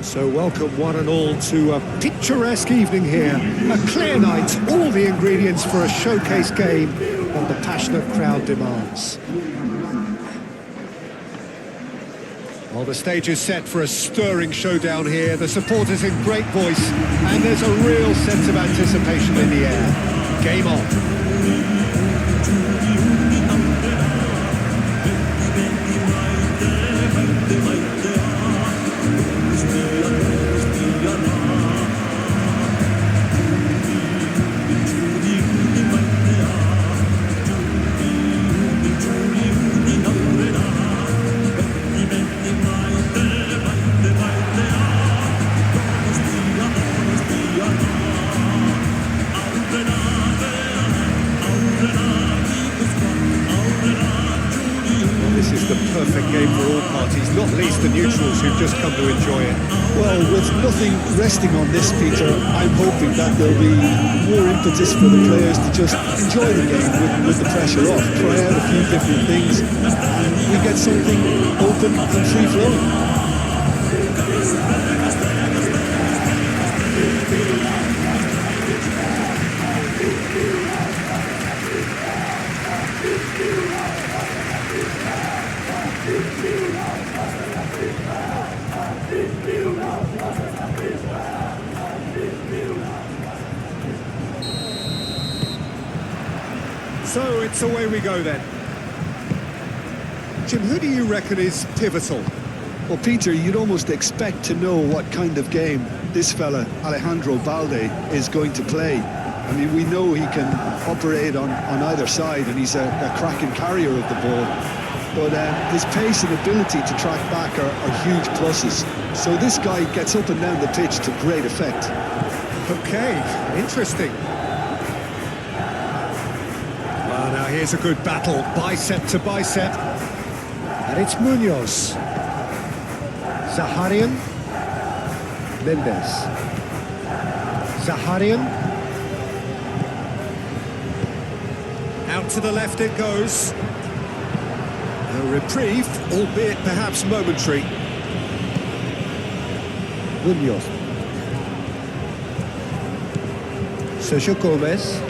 So welcome one and all to a picturesque evening here. A clear night, all the ingredients for a showcase game that the passionate crowd demands. Well, the stage is set for a stirring showdown here. The supporters in great voice, and there's a real sense of anticipation in the air. Game on. The perfect game for all parties, not least the neutrals who've just come to enjoy it. Well, with nothing resting on this, Peter, I'm hoping that there'll be more impetus for the players to just enjoy the game with the pressure off, try out a few different things, and we get something open and free-flowing. So it's away we go then. Jim, who do you reckon is pivotal? Well, Peter, you'd almost expect to know what kind of game this fella, Alejandro Balde, is going to play. I mean, we know he can operate on either side, and he's a cracking carrier of the ball. But his pace and ability to track back are huge pluses. So this guy gets up and down the pitch to great effect. Okay, interesting. Well, now here's a good battle, bicep to bicep. And it's Munoz. Zaharian. Mendes. Zaharian. Out to the left it goes. A reprieve, albeit perhaps momentary. Munoz. Sergio Gomez.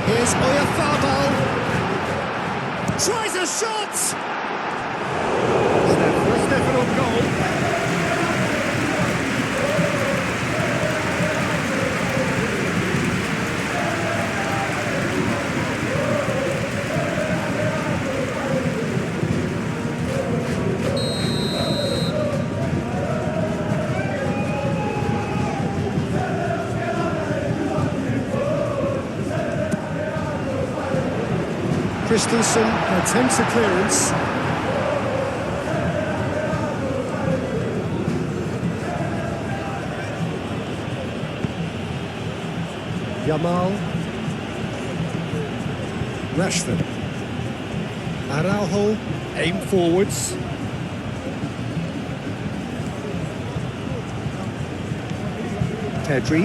Here's Oyarzabal. Tries a shot! Stefan on goal. Christensen attempts a clearance. Yamal. Rashford. Araujo, aim forwards. Pedri.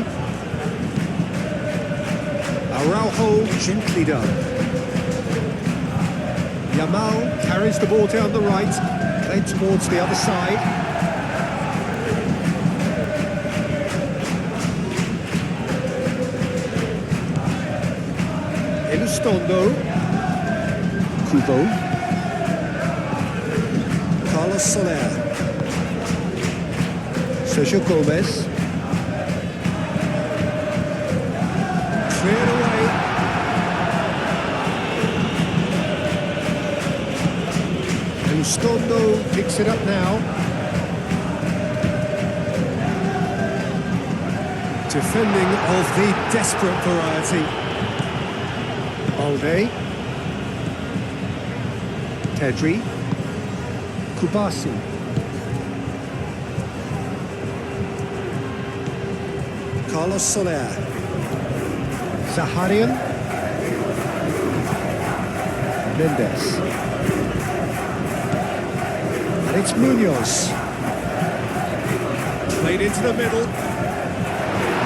Araujo, gently done. Yamal carries the ball down the right, played towards the other side. Elustondo. Kubo. Carlos Soler. Sergio Gomez. Cleared away. Elustondo picks it up now. Defending of the desperate variety. Balde. Pedri. Kubasi. Carlos Soler. Zaharian. Mendes. And it's Munoz. Played into the middle.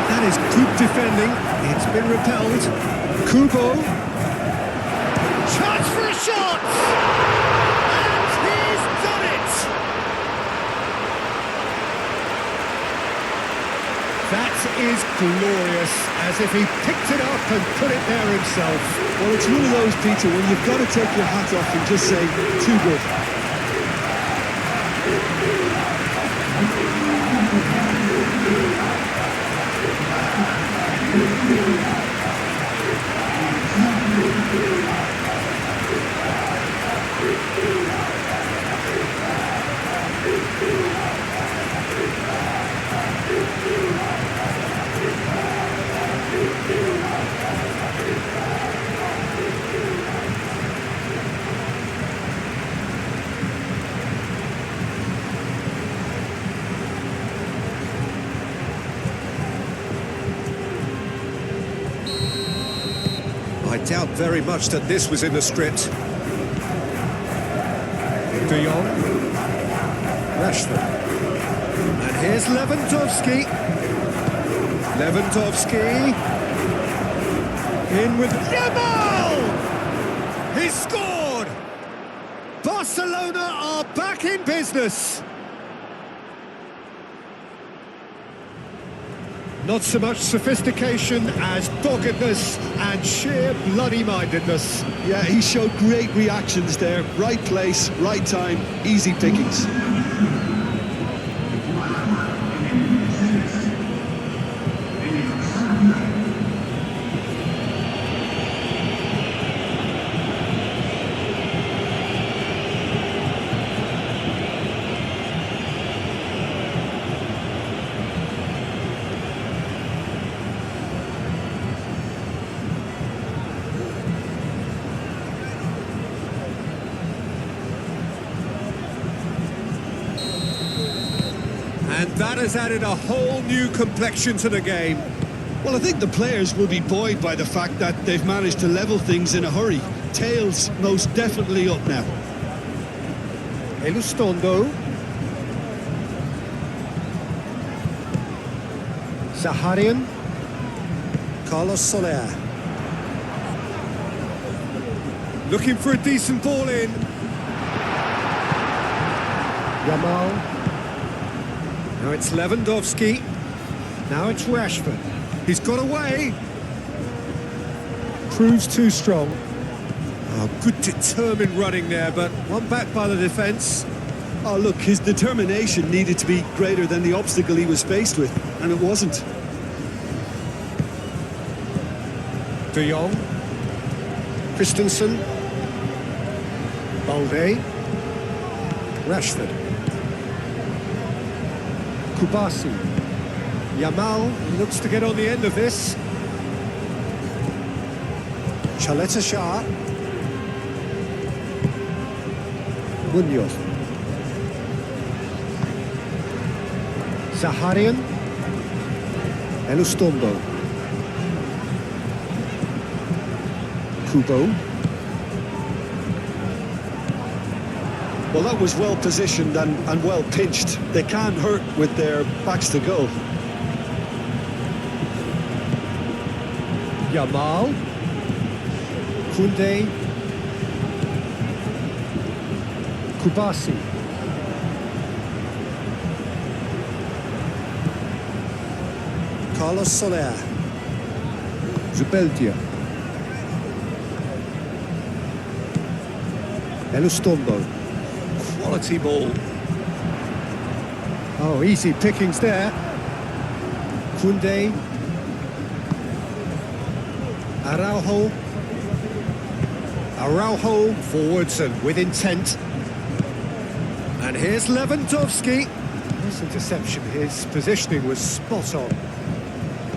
That is good defending. It's been repelled. Kubo. Chance for a shot! And he's done it! is glorious, as if he picked it up and put it there himself. Well, it's one of those, Peter, when you've got to take your hat off and just say, too good. I doubt very much that this was in the script. De Jong. Rashford. And here's Lewandowski. Lewandowski. In with Yamal! He's scored! Barcelona are back in business. Not so much sophistication as doggedness and sheer bloody-mindedness. Yeah, he showed great reactions there. Right place, right time, easy pickings. And that has added a whole new complexion to the game. Well, I think the players will be buoyed by the fact that they've managed to level things in a hurry. Tails most definitely up now. Elustondo. Zaharian. Carlos Soler. Looking for a decent ball in. Yamal. Now it's Lewandowski. Now it's Rashford. He's got away. Proves too strong. Oh, good determined running there, but one back by the defence. Oh, look, his determination needed to be greater than the obstacle he was faced with, and it wasn't. De Jong. Christensen. Balde. Rashford. Kubasi. Yamal looks to get on the end of this. Chaleta Shah. Munoz. Zaharian. Elustondo. Kubo. Well, that was well positioned and well pitched. They can't hurt with their backs to goal. Yamal. Koundé. Kubasi. Carlos Soler. Zubeldia. Elustondo. Quality ball. Oh, easy pickings there. Koundé. Araujo forwards and with intent. And here's Lewandowski. Nice interception. His positioning was spot on.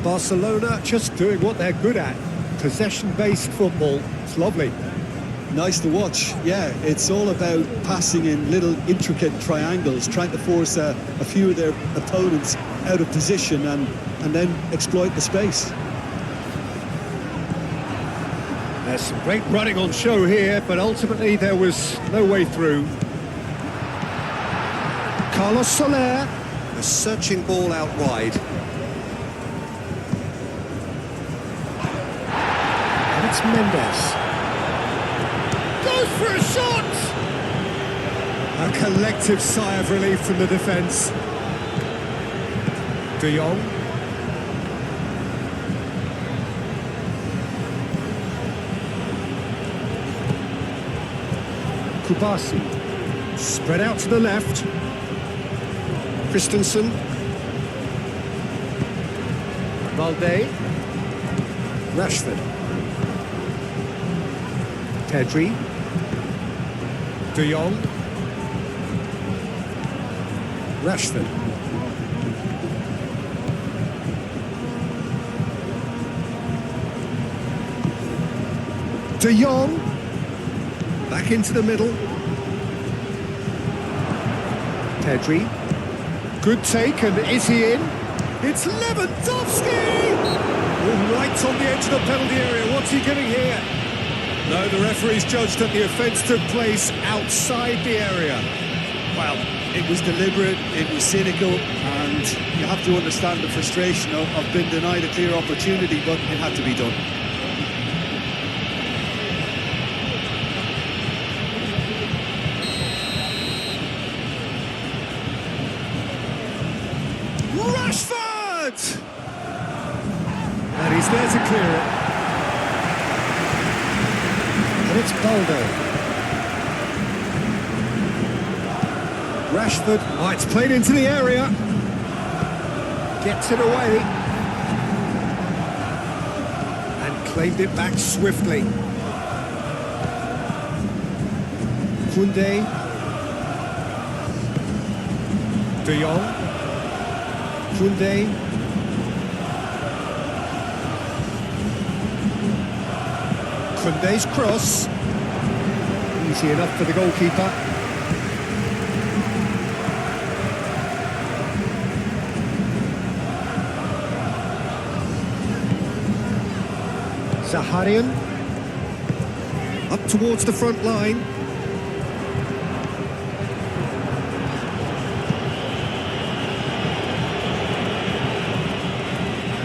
Barcelona just doing what they're good at. Possession-based football. It's lovely. Nice to watch. Yeah, it's all about passing in little intricate triangles, trying to force a few of their opponents out of position and then exploit the space. There's some great running on show here, but ultimately there was no way through. Carlos Soler. A searching ball out wide. And it's Mendes. Goes for a shot! A collective sigh of relief from the defence. De Jong. Kubasi. Spread out to the left. Christensen. Valde. Rashford. Pedri. De Jong. Rashford. De Jong. Back into the middle. Pedri. Good take, and is he in? It's Lewandowski! Oh, right on the edge of the penalty area. What's he giving here? No, the referee's judged that the offence took place outside the area. Well, it was deliberate, it was cynical, and you have to understand the frustration of being denied a clear opportunity, but it had to be done. Rashford! And he's there to clear it. And it's Baldo. Rashford, oh, it's played into the area. Gets it away. And claimed it back swiftly. Koundé. De Jong. Koundé. Koundé's cross. Easy enough for the goalkeeper. Zaharian. Up towards the front line.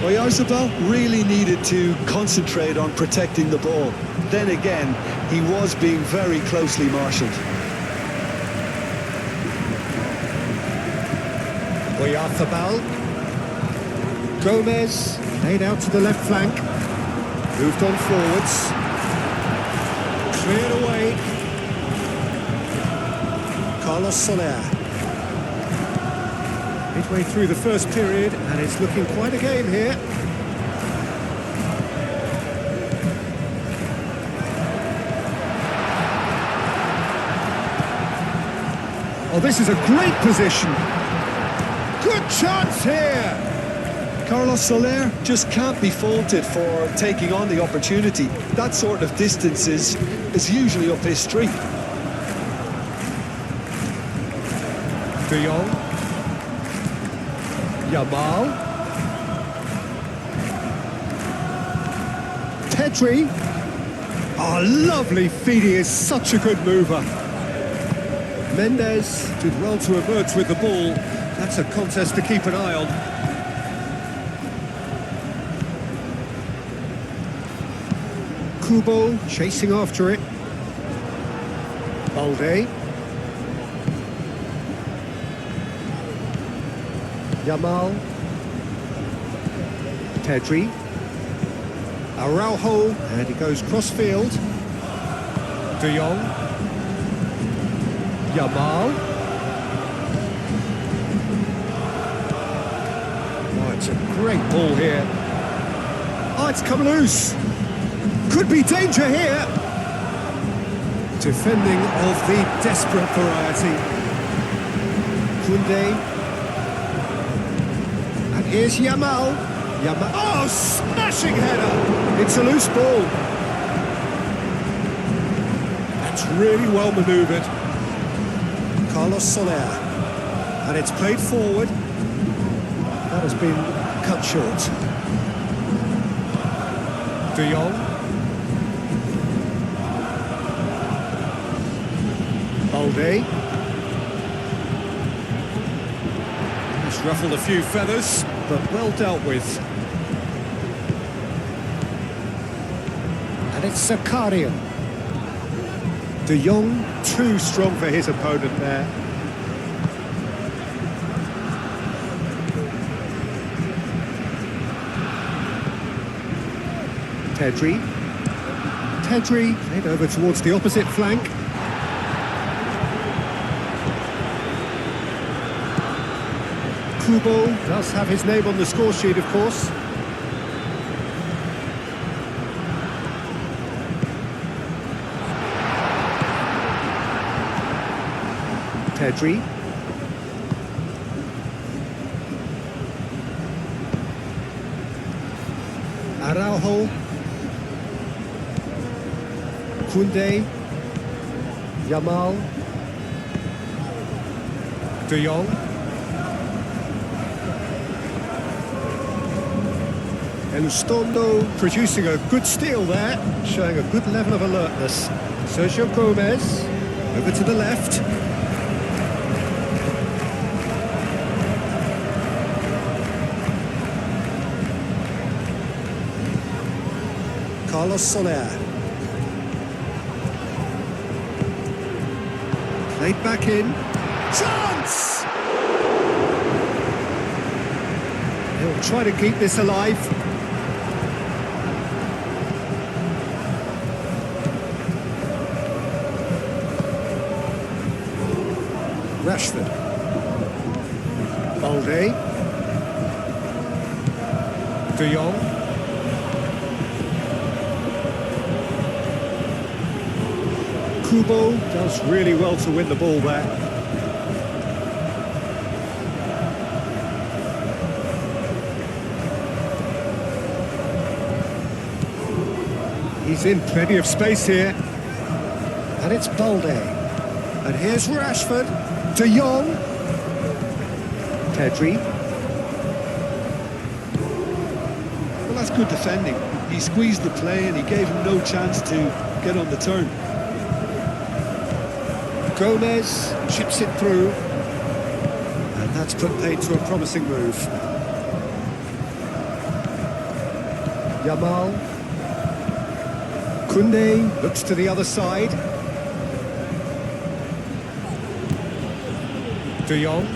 Oyarzabal really needed to concentrate on protecting the ball. Then again, he was being very closely marshalled. Oyarzabal. Gomez, laid out to the left flank. Moved on forwards. Cleared away. Carlos Soler. Midway through the first period, and it's looking quite a game here. Oh, this is a great position. Good chance here. Carlos Soler just can't be faulted for taking on the opportunity. That sort of distance is usually up his street. De Jong. Yamal. Pedri. Oh, lovely feed. He is such a good mover. Mendes did well to emerge with the ball. That's a contest to keep an eye on. Kubo chasing after it. Balde. Yamal. Pedri. Araujo, and he goes cross-field. De Jong. Yamal. Oh, it's a great ball here. Oh, it's come loose. Could be danger here. Defending of the desperate variety. Koundé. And here's Yamal. Yamal. Oh, smashing header. It's a loose ball. That's really well manoeuvred. Carlos Soler. And it's played forward. That has been cut short. De Jong. Balde. He's ruffled a few feathers, but well dealt with. And it's Zakaria. De Jong, too strong for his opponent there. Pedri. Pedri played over towards the opposite flank. Kubo does have his name on the score sheet, of course. Pedri. Araujo. Koundé. Yamal. De Jong. Elustondo producing a good steal there, showing a good level of alertness. Sergio Gomez, over to the left. Carlos Soler. Played back in. Chance! He'll try to keep this alive. Rashford. Balde. De Jong. Kubo does really well to win the ball there. He's in plenty of space here. And it's Balde. And here's Rashford. De Jong. Pedri. Well, that's good defending. He squeezed the play and he gave him no chance to get on the turn. Gomez chips it through. And that's put paid to a promising move. Yamal. Koundé looks to the other side. De Jong.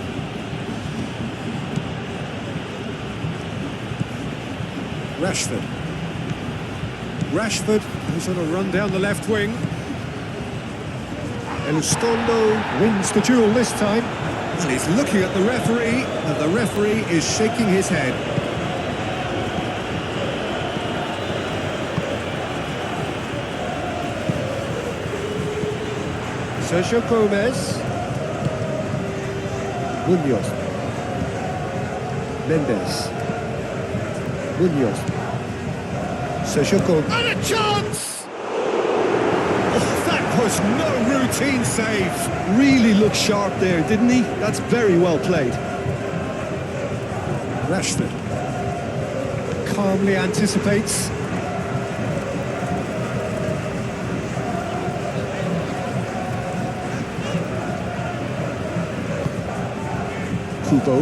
Rashford. Rashford, who's on a run down the left wing. Elustondo wins the duel this time. And he's looking at the referee, and the referee is shaking his head. Sergio Gomez. Munoz. Mendes. Munoz. Sergio Gomez. And a chance! Oh, that was no routine save. Really looked sharp there, didn't he? That's very well played. Rashford. Calmly anticipates. Kubo.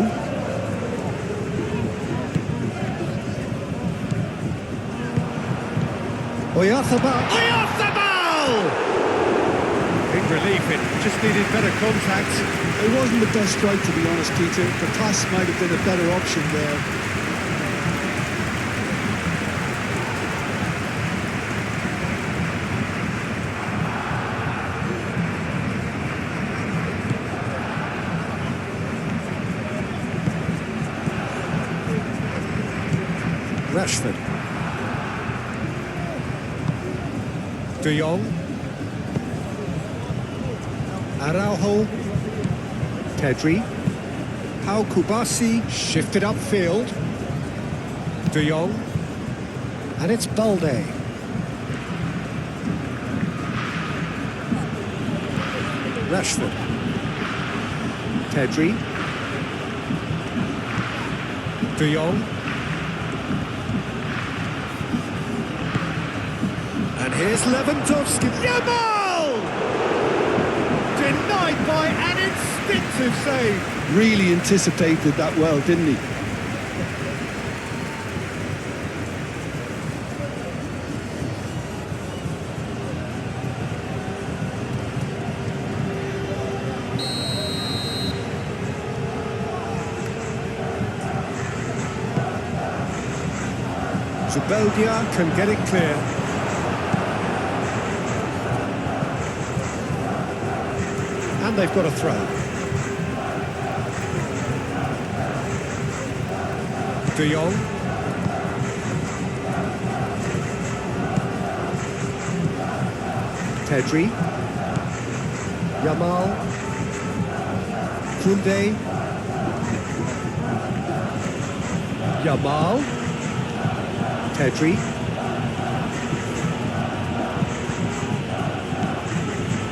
Oyarzabal. Big relief, it just needed better contact. It wasn't the best strike, to be honest, Peter. The pass might have been a better option there. Rashford. De Jong. Araujo. Pedri. Pau Kubasi shifted upfield. De Jong. And it's Balde. Rashford. Pedri. De Jong. And here's Lewandowski. Yamal! Denied by an instinctive save. Really anticipated that well, didn't he? Zubeldia can get it clear. And they've got a throw. De Jong. Pedri. Yamal. Koundé. Yamal. Pedri.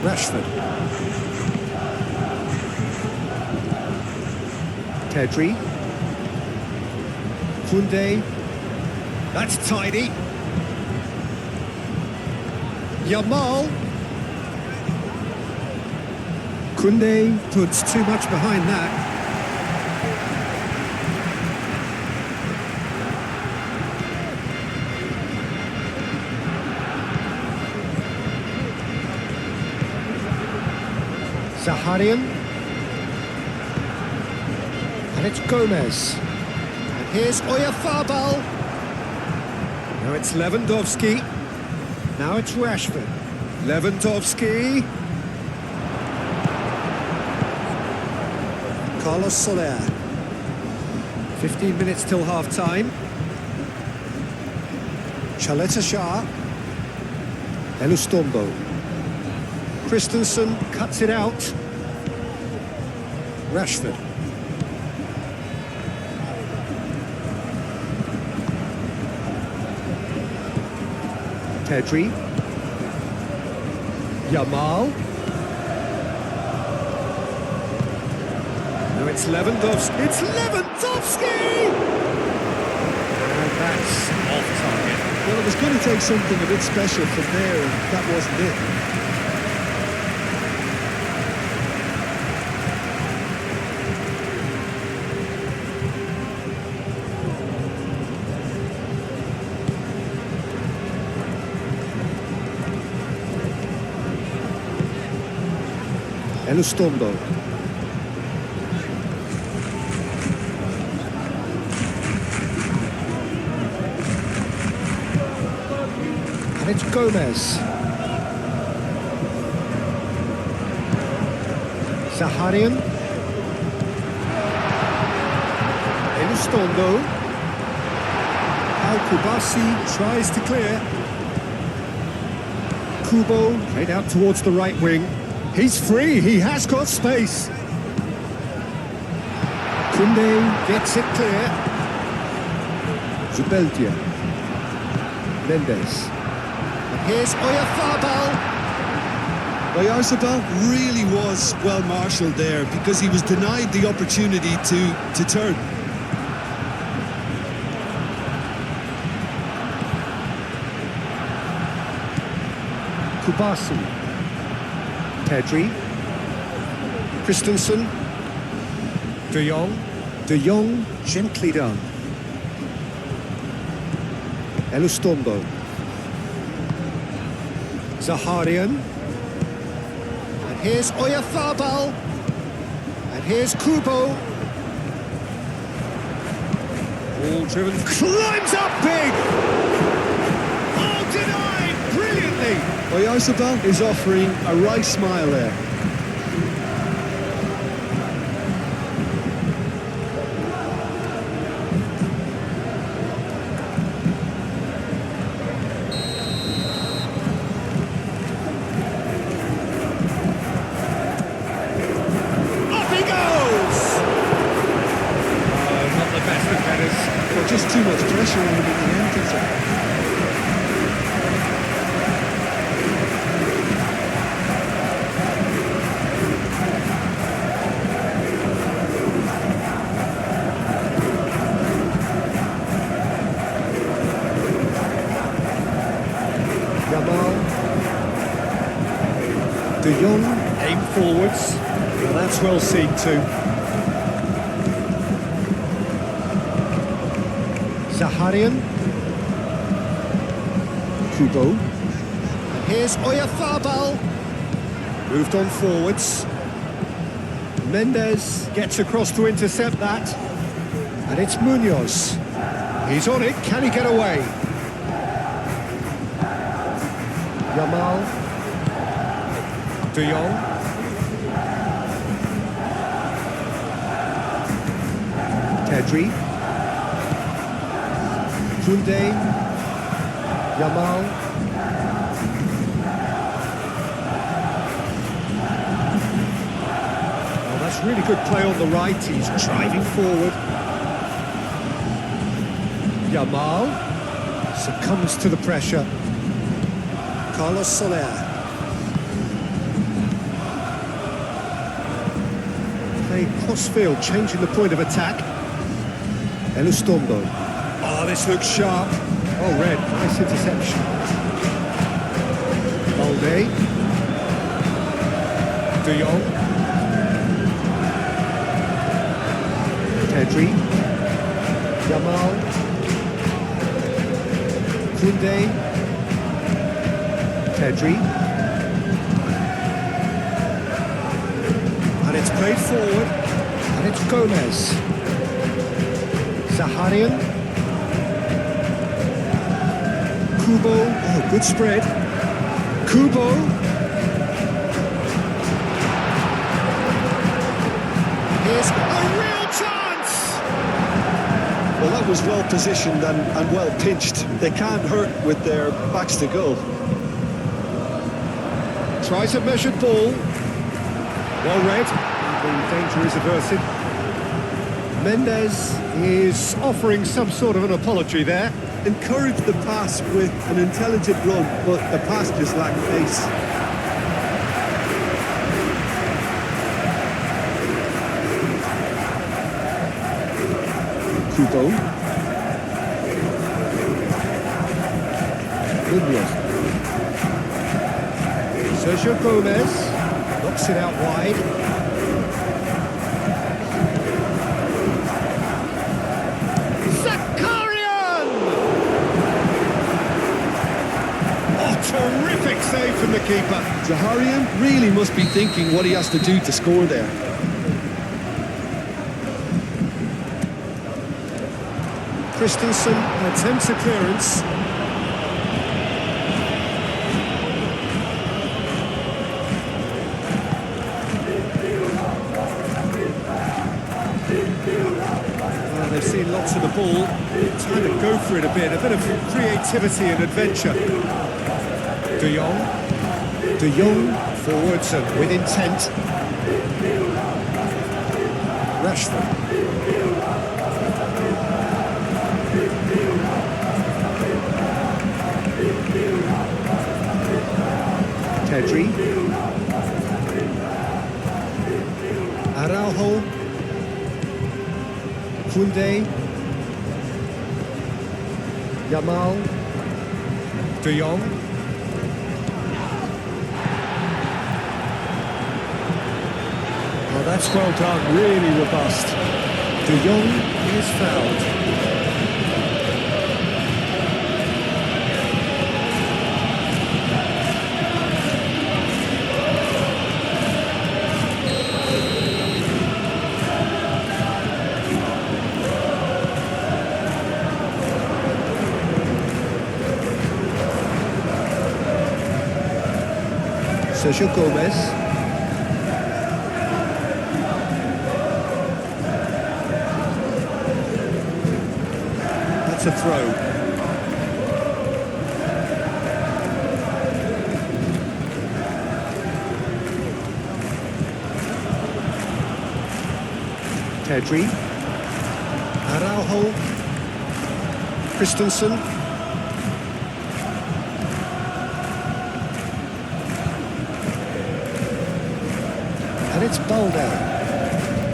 Rashford. Pedri. Koundé. That's tidy. Yamal. Koundé puts too much behind that. Zaharian. And it's Gomez. And here's Oyarzabal. Now it's Lewandowski. Now it's Rashford. Lewandowski. Carlos Soler. 15 minutes till half-time. Chaleta Shah. Elustombo. Christensen cuts it out. Rashford. Pedri. Yamal. Now it's Lewandowski. It's Lewandowski! And that's off target. Well, it was going to take something a bit special from there, and that wasn't it. Elustombo. And it's Gomez. Zaharian. Elustombo. Al-Kubasi tries to clear. Kubo played out towards the right wing. He's free, he has got space. Koundé gets it clear. Zubeldia. Mendes. And here's Oyarzabal. Oyarzabal really was well marshalled there because he was denied the opportunity to turn. Kubasi. Pedri. Christensen. De Jong. De Jong, gently done. Elustombo. Zaharian. And here's Oyarzabal. And here's Kubo. Ball driven. Climbs up big! Oh, denied! Brilliantly! Oyarzabal is offering a right smile there. Off he goes! Oh, not the best of headers. Well, just too much pressure on him at the end, is it? Yamal. De Jong, aim forwards. Well, that's well seen too. Zaharian. Kubo. And here's Oyarzabal. Moved on forwards. Mendes gets across to intercept that. And it's Munoz. He's on it, can he get away? Yamal. De Jong. Pedri. Koundé, Yamal. Oh, that's really good play on the right. He's driving forward. Yamal succumbs to the pressure. Carlos Soler. Play cross-field, changing the point of attack. Elustondo. Oh, this looks sharp. Oh, red. Nice interception. Balde. De Jong. Pedri. Yamal. Koundé. Pedri. And it's played forward. And it's Gomez. Zaharian. Kubo. Oh, good spread. Kubo. Here's a real chance! Well, that was well positioned and well pitched. They can't hurt with their backs to goal. Tries a measured ball. Well read. The danger is averted. Mendes is offering some sort of an apology there. Encouraged the pass with an intelligent run, but the pass just lacked pace. Kubo. Munoz. Sergio Gomez knocks it out wide. Terrific save from the keeper. Zaharian really must be thinking what he has to do to score there. Christensen attempts a clearance. Well, they've seen lots of the ball. Time to go for it a bit of creativity and adventure. De Jong. De Jong forwards and with intent. Rashford. Pedri. Araujo. Koundé. Yamal. De Jong. Oh, that's well done, really robust. De Jong is fouled. Sergio Gomez. That's a throw. Pedri. Araujo. Christensen. And it's Balde.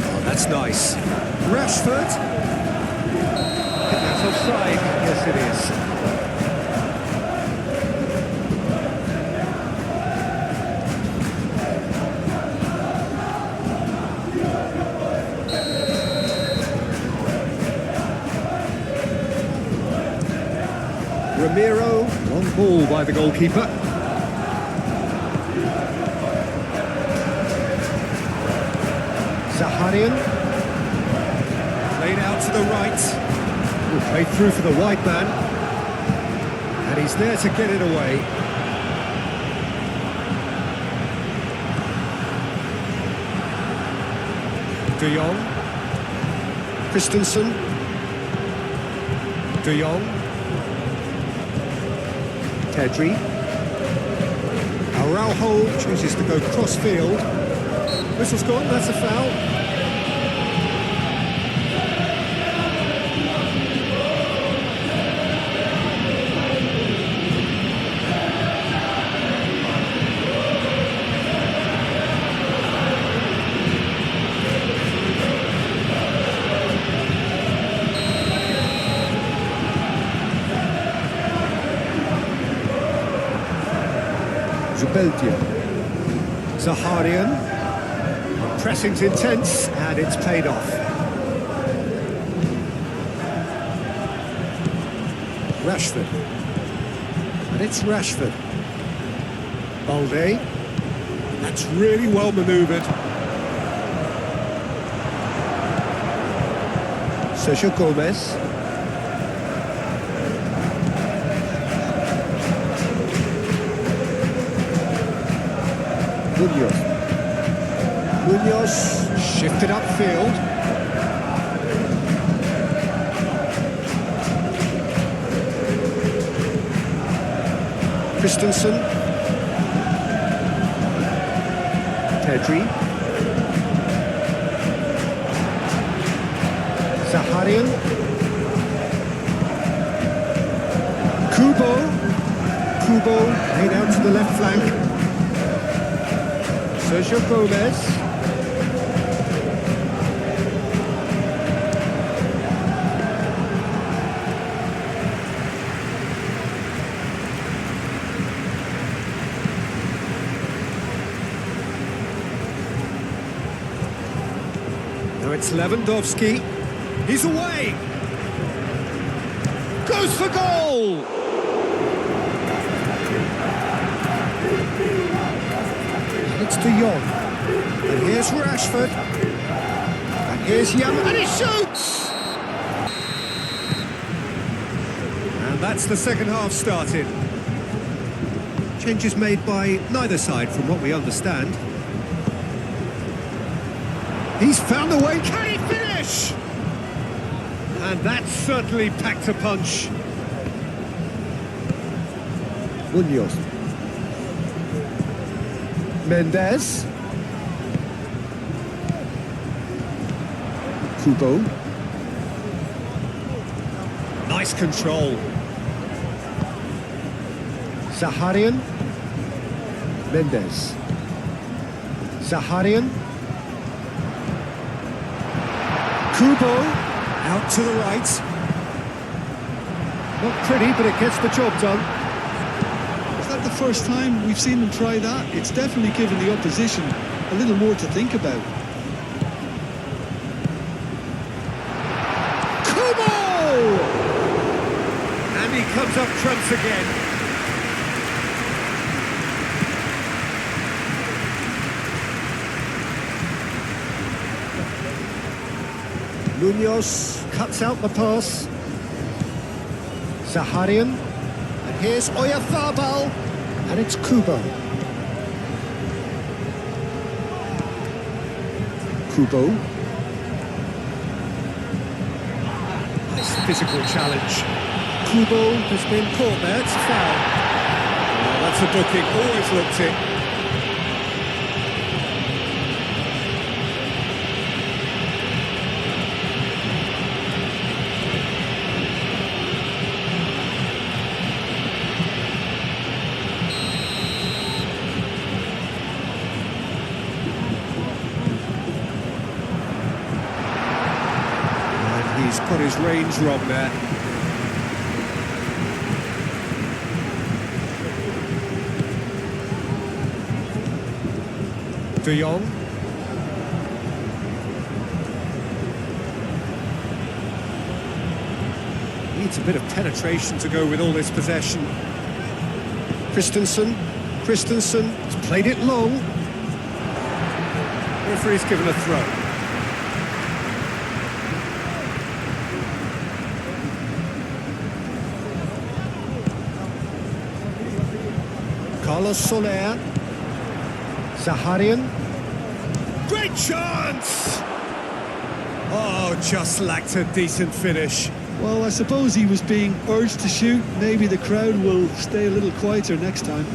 Oh, that's nice. Rashford. I think that's offside. Yes, it is. Ramiro, long ball by the goalkeeper. Zaharian, played out to the right, played through for the wide man, and he's there to get it away. De Jong, Christensen, De Jong, Pedri. Araujo chooses to go cross-field. Whistle's gone, that's a foul. Zubeldia. Zaharian. Pressing's intense, and it's paid off. Rashford. And it's Rashford. Balde. That's really well manoeuvred. Sergio Gomez. Munoz shifted upfield. Christensen. Pedri. Zaharian. Kubo laid out to the left flank. Sergio Gomez. Now it's Lewandowski. He's away. Goes for goal. It's De Jong. And here's Rashford. And here's Young. And he shoots! And that's the second half started. Changes made by neither side from what we understand. He's found a way. Can he finish? And that certainly packed a punch. Munoz. Mendes. Kubo. Nice control. Zaharian. Mendes. Zaharian. Kubo. Out to the right. Not pretty, but it gets the job done. Is that the first time we've seen them try that? It's definitely given the opposition a little more to think about. Kubo! And he comes up trumps again. Munoz cuts out the pass. Zaharian. And here's Oyarzabal. And it's Kubo. Kubo. Nice physical challenge. Kubo has been caught there. It's a foul. Oh, that's a booking. Always looked it. He's got his range wrong there. De Jong. Needs a bit of penetration to go with all this possession. Christensen has played it long. Referee's given a throw. Carlos Soler. Zaharian. Great chance! Oh, just lacked a decent finish. Well, I suppose he was being urged to shoot. Maybe the crowd will stay a little quieter next time.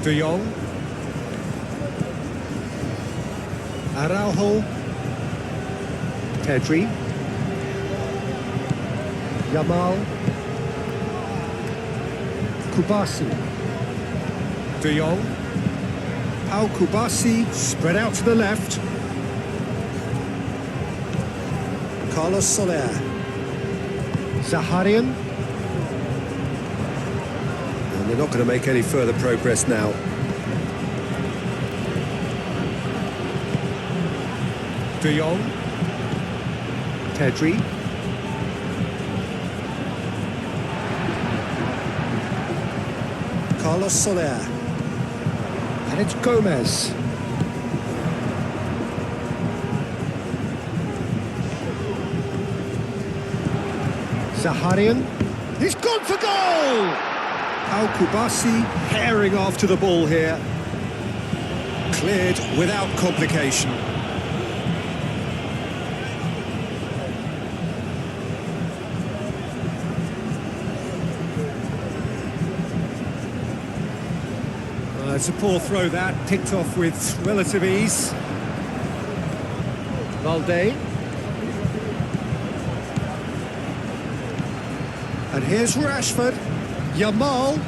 De Jong. Araujo. Pedri. Yamal. Kubasi. De Jong. Pau Kubasi spread out to the left. Carlos Soler. Zaharian. And they're not going to make any further progress now. De Jong. Pedri. Carlos Soler. And it's Gomez. Zaharian. He's gone for goal! Al Kubasi herring after the ball here. Cleared without complication. It's a poor throw that, picked off with relative ease. Valde. And here's Rashford. Yamal.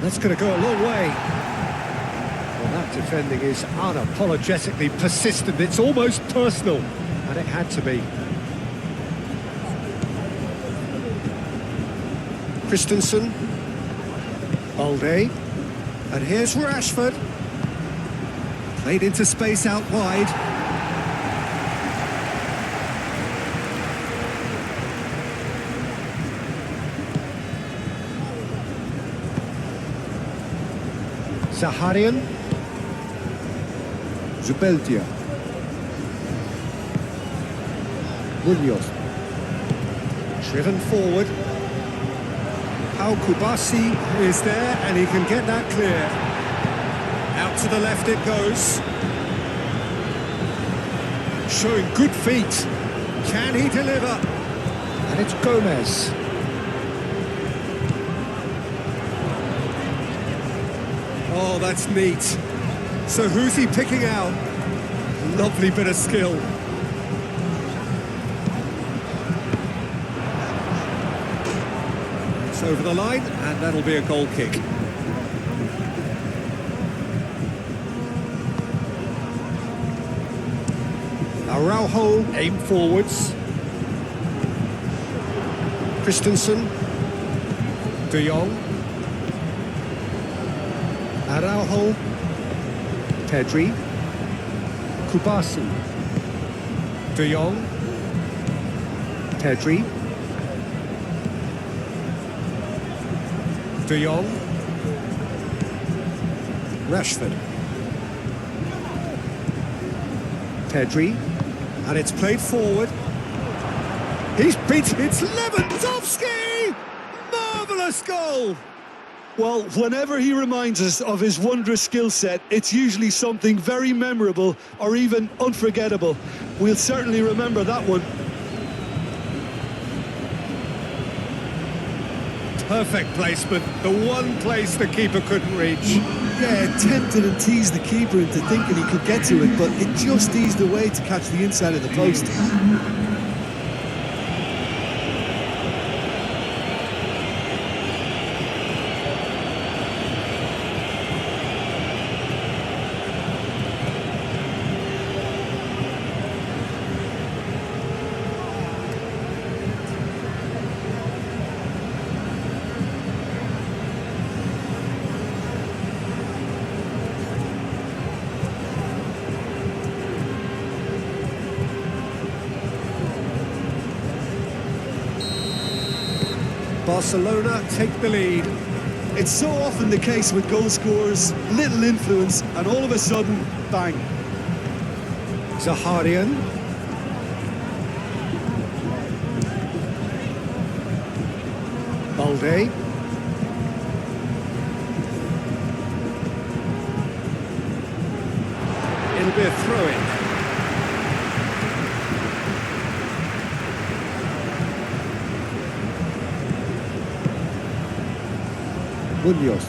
That's going to go a long way. Well, that defending is unapologetically persistent. It's almost personal. And it had to be. Christensen. Valde. And here's Rashford. Played into space out wide. Zaharian. Zubeldia. Munoz. Driven forward. Al Kubasi is there and he can get that clear. Out to the left it goes. Showing good feet. Can he deliver? And it's Gomez. Oh, that's neat. So who's he picking out? Lovely bit of skill. It's over the line, and that'll be a goal kick. Araujo aim forwards. Christensen. De Jong. Araujo. Pedri. Kubasi. De Jong. Pedri. De Jong. Rashford. Pedri. And it's played forward. He's beaten. It's Lewandowski! Marvellous goal! Well, whenever he reminds us of his wondrous skill set, it's usually something very memorable or even unforgettable. We'll certainly remember that one. Perfect placement, the one place the keeper couldn't reach. Yeah, it tempted and teased the keeper into thinking he could get to it, but it just eased away to catch the inside of the post. Barcelona take the lead. It's so often the case with goal scorers, little influence, and all of a sudden, bang. Zaharian. Balde. It'll be a throw-in. Munoz.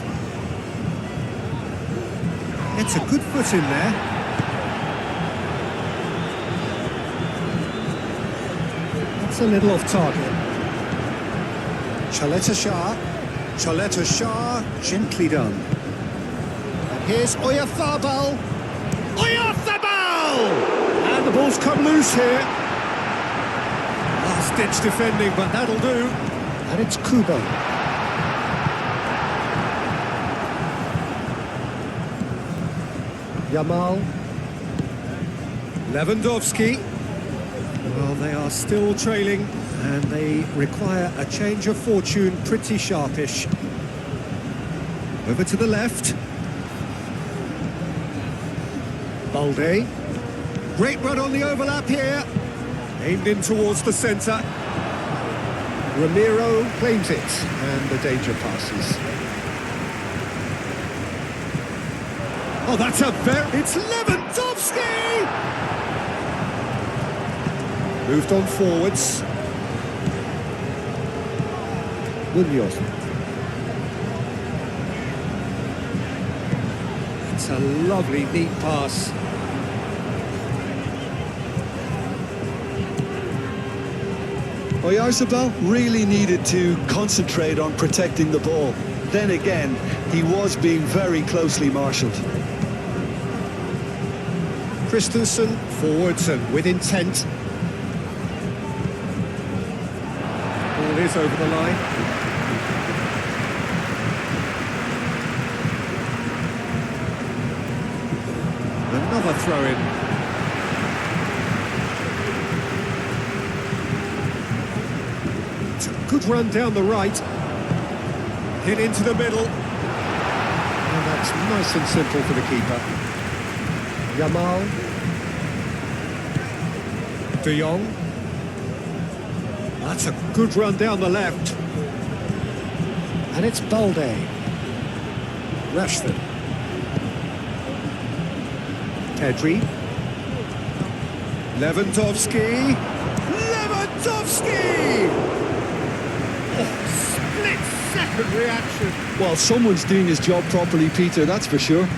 It's a good foot in there. That's a little off target. Chaleta Shah, gently done. And here's Oyarzabal. Oyarzabal! And the ball's come loose here. Last-ditch defending, but that'll do. And it's Kubo. Yamal. Lewandowski. Well, they are still trailing, and they require a change of fortune pretty sharpish. Over to the left. Balde. Great run on the overlap here. Aimed in towards the centre. Ramiro claims it, and the danger passes. Oh, that's a very... It's Lewandowski! Moved on forwards. Munoz. It's a lovely, neat pass. Oyarzabal really needed to concentrate on protecting the ball. Then again, he was being very closely marshalled. Christensen forwards and with intent. Ball is over the line. Another throw-in. It's a good run down the right. Hit into the middle. And that's nice and simple for the keeper. Yamal. De Jong. That's a good run down the left. And it's Balde. Rashford. Pedri. Lewandowski. Lewandowski! Oh, split-second reaction. Well, someone's doing his job properly, Peter, that's for sure.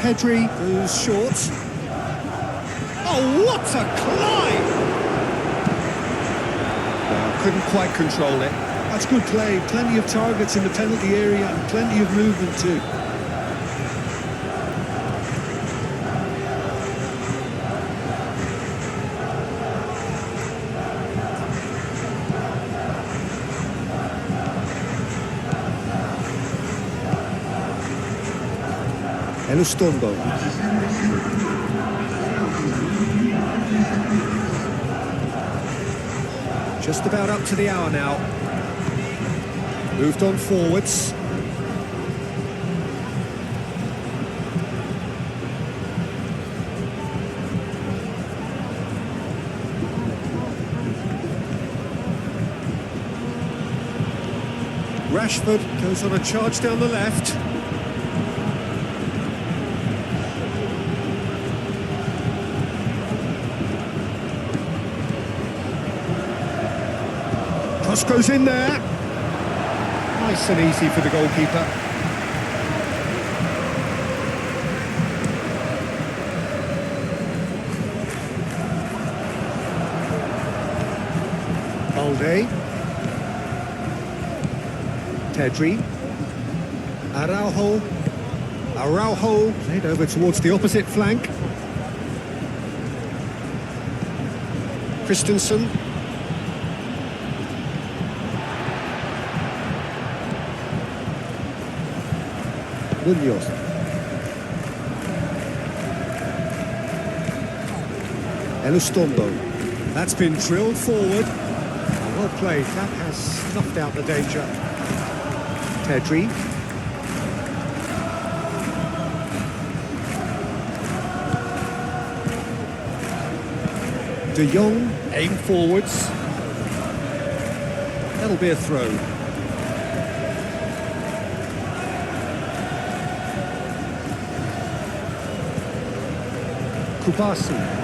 Pedri goes short. Oh, what a climb! Well, couldn't quite control it. That's good play. Plenty of targets in the penalty area and plenty of movement too. Elustondo. Just about up to the hour now. Moved on forwards. Rashford goes on a charge down the left. Cross goes in there. Nice and easy for the goalkeeper. Balde. Pedri. Araujo played over towards the opposite flank. Christensen. Munoz. Elustombo. That's been drilled forward. Well played. That has snuffed out the danger. Pedri. De Jong, aim forwards. That'll be a throw. Kubasi.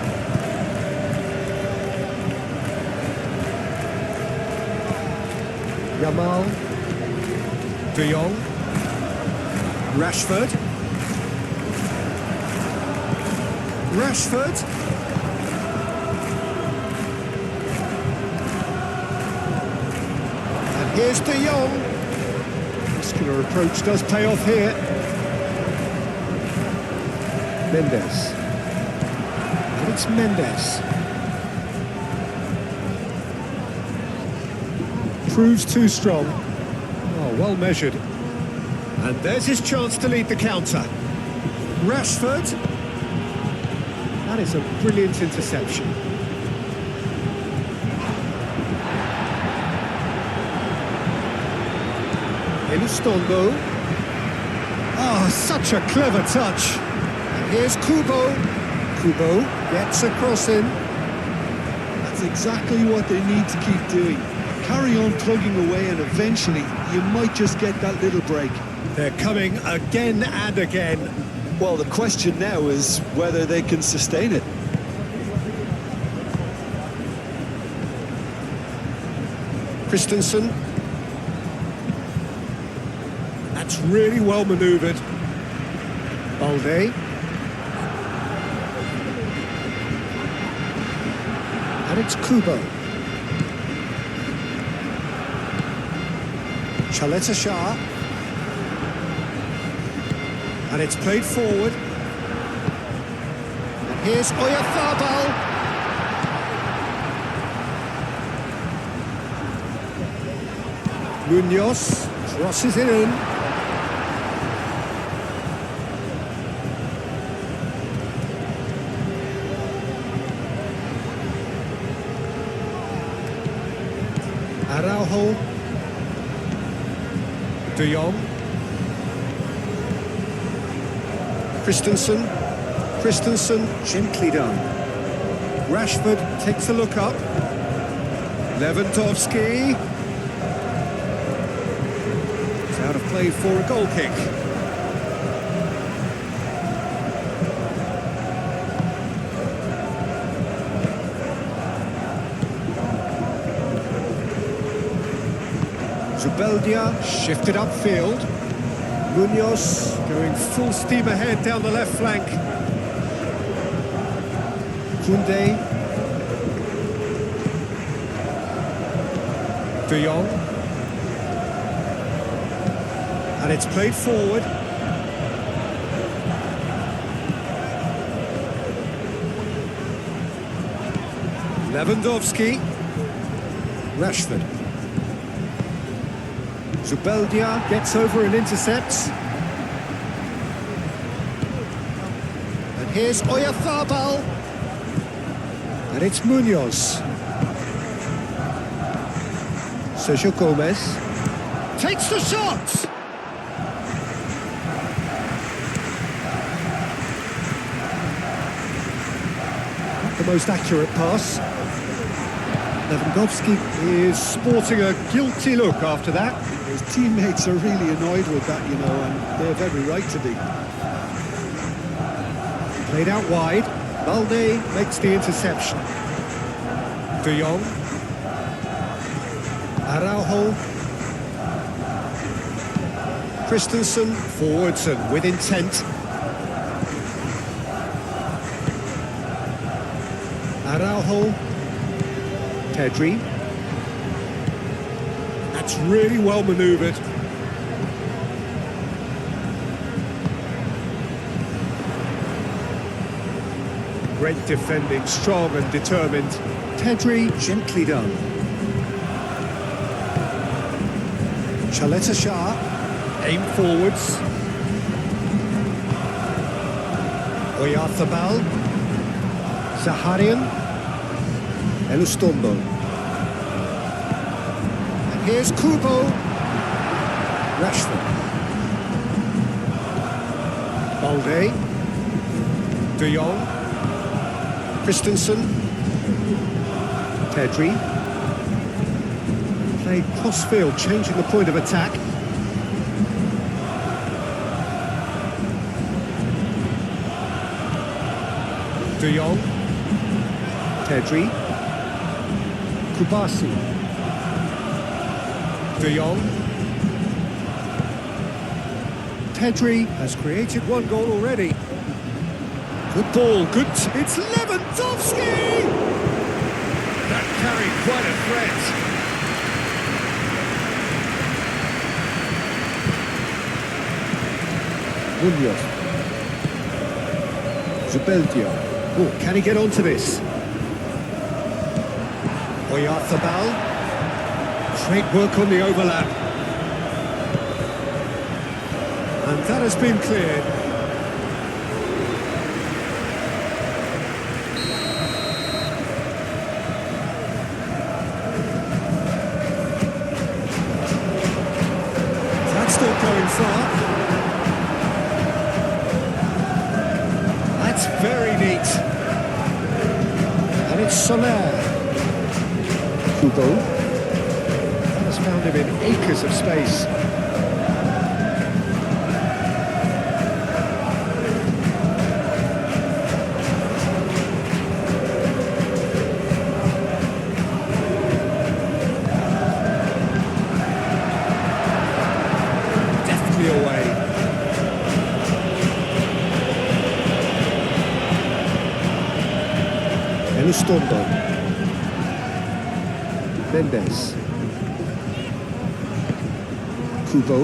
Yamal. De Jong. Rashford. Rashford. And here's De Jong. Muscular approach does pay off here. Mendes. And it's Mendes. Proves too strong. Oh, well measured. And there's his chance to lead the counter. Rashford. That is a brilliant interception. Elustombo. Oh, such a clever touch. And here's Kubo. Kubo gets across in. That's exactly what they need to keep doing. Carry on plugging away and eventually you might just get that little break. They're coming again and again. Well, the question now is whether they can sustain it. Christensen. That's really well manoeuvred. Balde. And it's Kubo. Chaleta Shah. And it's played forward. And here's Oyarzabal. Munoz crosses it in. Araujo. De Jong. Christensen. Christensen, gently done. Rashford takes a look up. Lewandowski. It's out of play for a goal kick. Zubeldia shifted upfield. Munoz going full steam ahead down the left flank. Koundé. De Jong. And it's played forward. Lewandowski. Rashford. Zubeldia gets over and intercepts. And here's Oyarzabal. And it's Munoz. Sergio Gomez takes the shot. Not the most accurate pass. Lewandowski is sporting a guilty look after that. His teammates are really annoyed with that, you know, and they have every right to be. Played out wide. Balde makes the interception. De Jong. Araujo. Christensen forwards and with intent. Araujo. Pedri. That's really well manoeuvred. Great defending, strong and determined. Pedri, gently done. Chaleta Shah, aim forwards. Oyarzabal. Zaharian. Elustondo. And here's Kubo. Rashford. Balde. De Jong. Christensen. Pedri. Played cross-field, changing the point of attack. De Jong. Pedri. Kubasi. De Jong. Pedri has created one goal already. Good ball, good... It's Lewandowski! That carried quite a threat. Munoz. Zubeldia. Oh, can he get onto this? Oyarzabal. Great work on the overlap. And that has been cleared. That's still going far. That's very neat. And it's Soler. Kubo. That has found him in acres of space. Deftly away. Elustondo. Mendes. Kubo.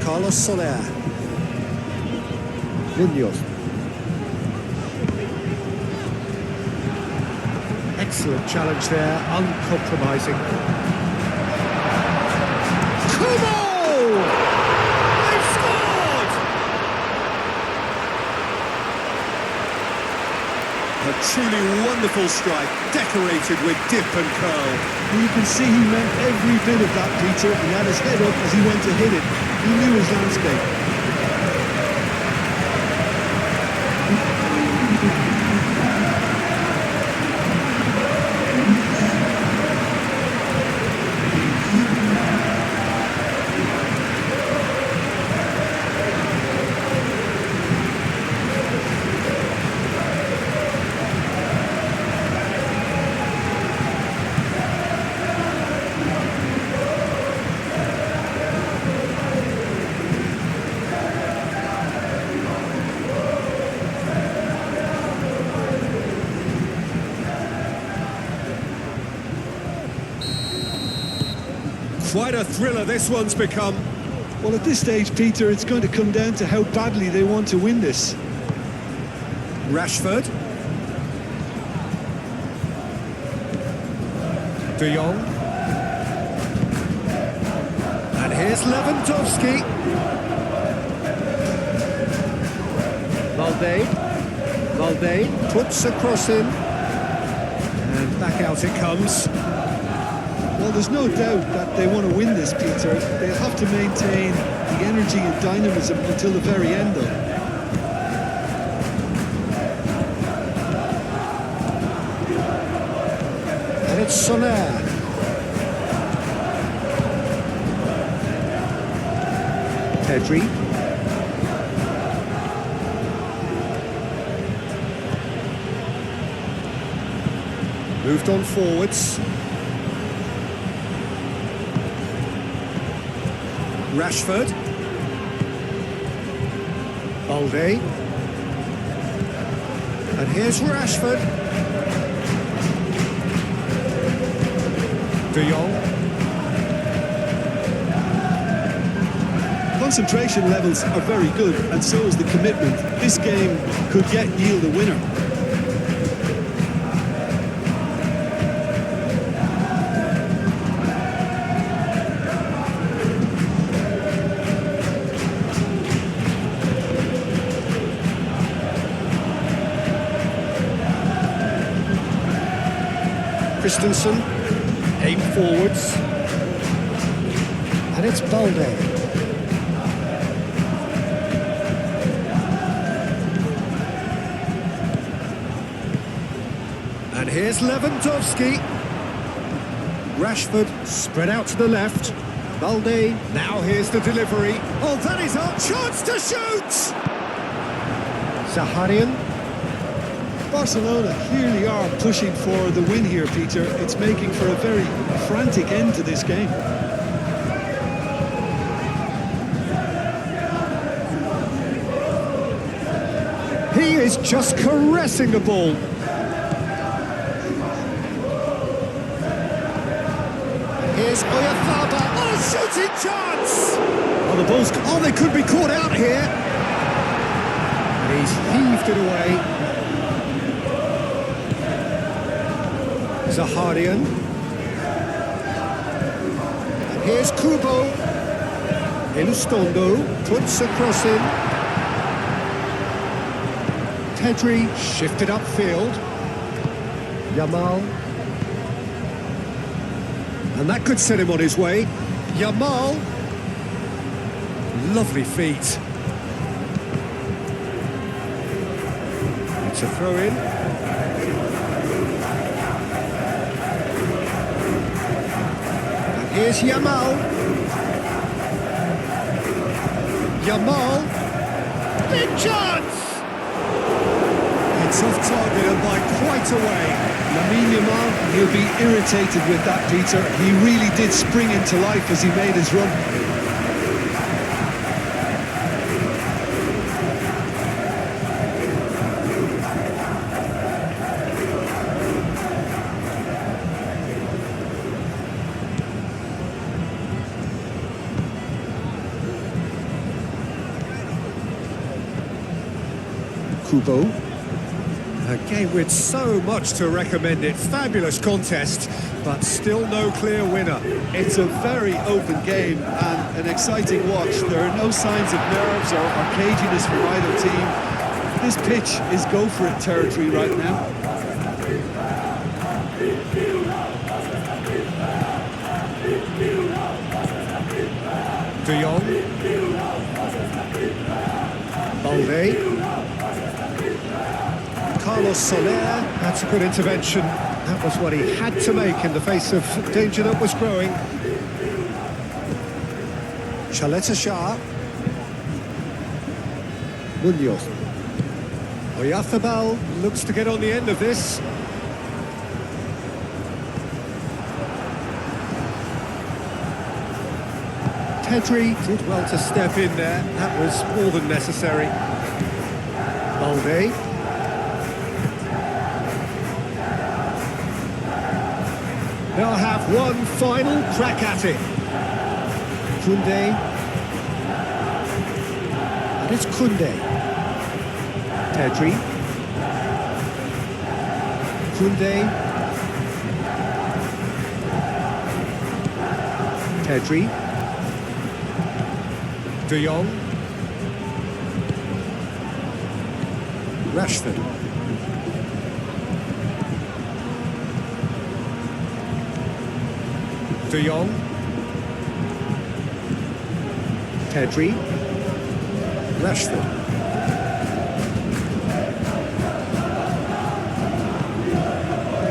Carlos Soler. Munoz. Excellent challenge there, uncompromising. Kubo! They've scored! A truly wonderful strike, decorated with dip and curl. And you can see he meant every bit of that, Peter. He had his head up as he went to hit it. He knew his landscape. Quite a thriller this one's become. Well, at this stage, Peter, it's going to come down to how badly they want to win this. Rashford. De Jong. And here's Lewandowski. Valde puts a cross in. And back out it comes. Well, there's no doubt that they want to win this, Peter. They'll have to maintain the energy and dynamism until the very end, though. And it's Soler. Pedri. Moved on forwards. Rashford. Balde. And here's Rashford. De Jong. Concentration levels are very good, and so is the commitment. This game could yet yield a winner. Christensen, aim forwards. And it's Balde. And here's Lewandowski. Rashford spread out to the left. Balde, now here's the delivery. Oh, that is our chance to shoot! Zaharian. Barcelona clearly are pushing for the win here, Peter. It's making for a very frantic end to this game. He is just caressing the ball. Here's Oyarzabal. Oh, shooting chance! Oh, the ball's... Oh, they could be caught out here. And he's heaved it away. Zaharian. And here's Kubo. Elustondo puts a cross in. Pedri shifted upfield. Yamal. And that could set him on his way. Yamal. Lovely feet. It's a throw-in. And here's Yamal. Yamal. Big chance! It's off target and by quite a way. Lamine Yamal, he'll be irritated with that, Peter. He really did spring into life as he made his run. Kubo. A game with so much to recommend it. Fabulous contest, but still no clear winner. It's a very open game and an exciting watch. There are no signs of nerves or caginess from either team. This pitch is go-for-it territory right now. De Jong. Balde. Carlos Soler, that's a good intervention. That was what he had to make in the face of danger that was growing. Chaleta Shah. Munoz. Oyarzabal looks to get on the end of this. Pedri did well to step in there. That was more than necessary. Balde. They'll have one final crack at it. Koundé. And it's Koundé. Pedri. Koundé. Pedri. De Jong. Rashford. De Jong. Pedri. Rashford.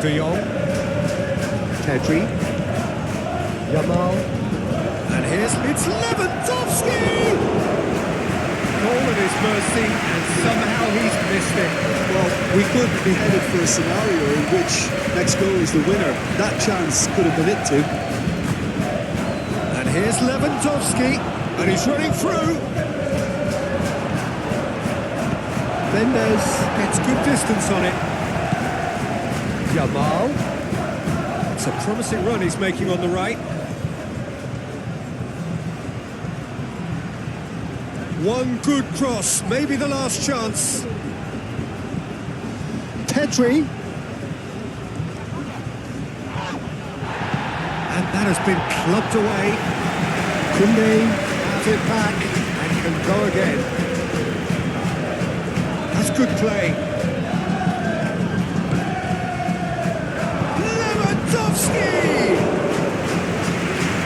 De Jong. Pedri. Yamal. And here's it's Lewandowski! Goal at his mercy, and somehow he's missed it. Well, we could be headed for a scenario in which next goal is the winner. That chance could have been it too. And here's Lewandowski, and he's running through. Mendes gets good distance on it. Yamal. It's a promising run he's making on the right. One good cross, maybe the last chance. Pedri. And that has been clubbed away. Koundé has it back and can go again. That's good play. Lewandowski!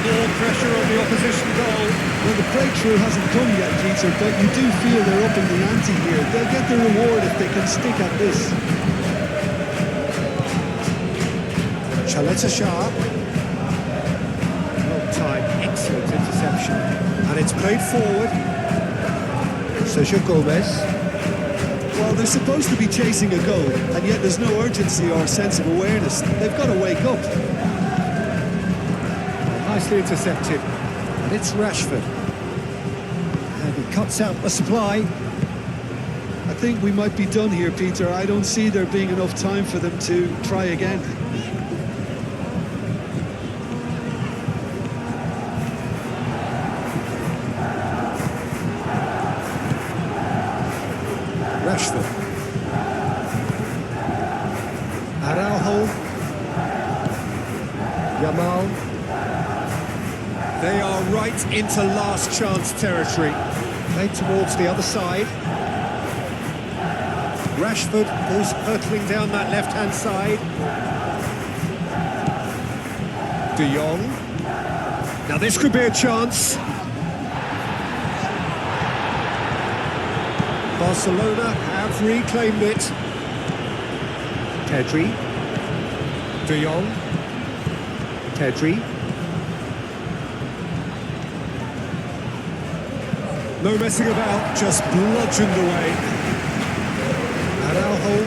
More pressure on the opposition goal. Well, the breakthrough hasn't come yet, Peter, but you do feel they're up in the ante here. They'll get the reward if they can stick at this. Chaleta Shah. Long time, excellent interception. And it's played forward. Sergio Gomez. Well, they're supposed to be chasing a goal, and yet there's no urgency or sense of awareness. They've got to wake up. Nicely intercepted. And it's Rashford. And he cuts out the supply. I think we might be done here, Peter. I don't see there being enough time for them to try again. Rashford. Araujo. Yamal. They are right into last chance territory. Played towards the other side. Rashford goes hurtling down that left-hand side. De Jong. Now this could be a chance. Barcelona have reclaimed it. Pedri. De Jong. Pedri. No messing about, just bludgeoned away. Araujo.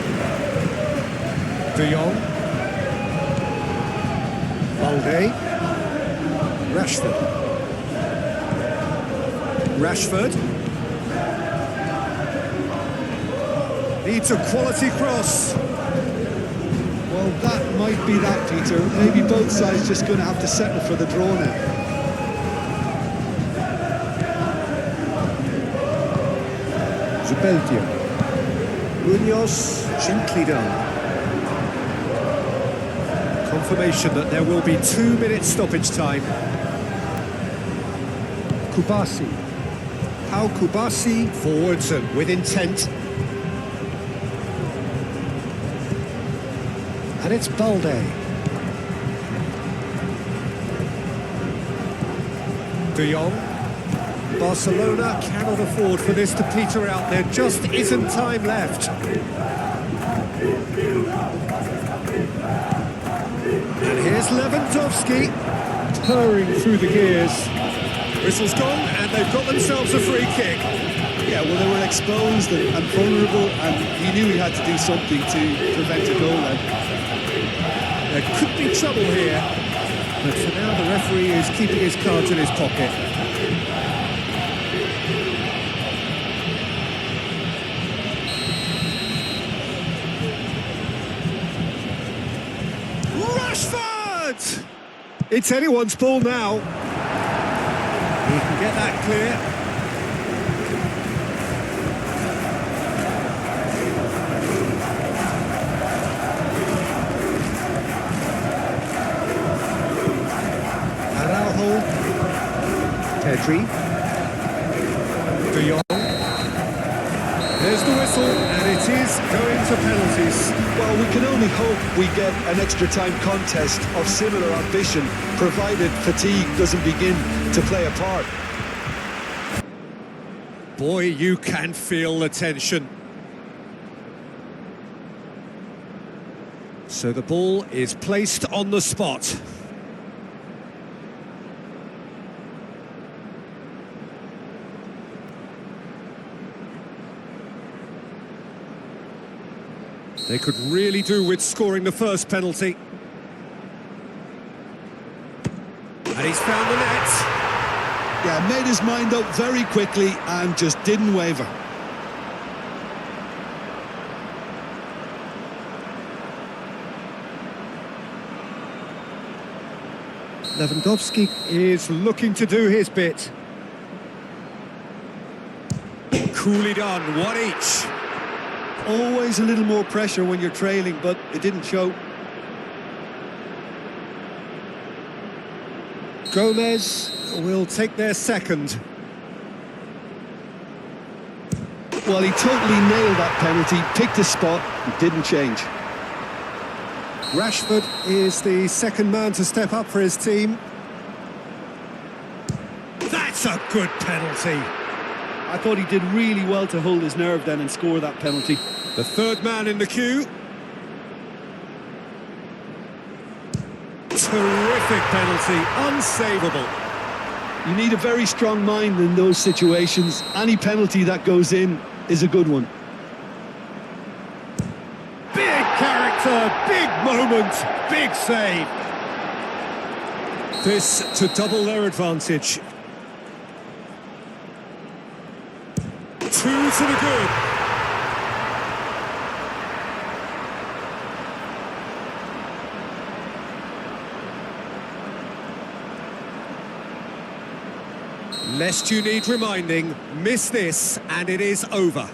De Jong. Balde. Rashford. Rashford. Needs a quality cross. Well, that might be that, Peter. Maybe both sides just going to have to settle for the draw now. Zubeldia. Munoz, gently done. Confirmation that there will be 2 minutes stoppage time. Kubasi. Pau Kubasi forwards and with intent. And it's Balde. De Jong. Barcelona cannot afford for this to peter out. There just isn't time left. And here's Lewandowski, purring through the gears. Whistle's gone, and they've got themselves a free kick. Yeah, well, they were exposed and vulnerable, and he knew he had to do something to prevent a goal then. There could be trouble here, but for now the referee is keeping his cards in his pocket. Rashford! It's anyone's ball now. He can get that clear. Pedri. De Jong. There's the whistle, and it is going to penalties. Well, we can only hope we get an extra time contest of similar ambition, provided fatigue doesn't begin to play a part. Boy, you can feel the tension. So the ball is placed on the spot. They could really do with scoring the first penalty. And he's found the net. Yeah, made his mind up very quickly and just didn't waver. Lewandowski is looking to do his bit. Coolly done, one each. Always a little more pressure when you're trailing, but it didn't show. Gomez will take their second. Well, he totally nailed that penalty, picked a spot, and didn't change. Rashford is the second man to step up for his team. That's a good penalty. I thought he did really well to hold his nerve then and score that penalty. The third man in the queue. Terrific penalty, unsavable. You need a very strong mind in those situations. Any penalty that goes in is a good one. Big character, big moment, big save. This to double their advantage. Two to the good. Lest you need reminding, miss this and it is over.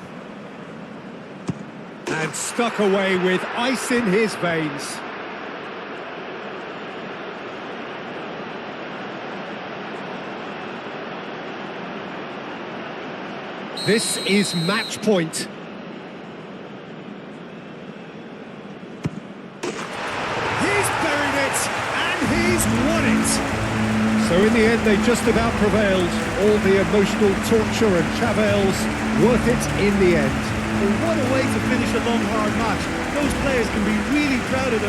And stuck away with ice in his veins. This is match point. He's buried it, and he's won it. So in the end, they just about prevailed. All the emotional torture and travails, worth it in the end. Well, what a way to finish a long, hard match. Those players can be really proud of their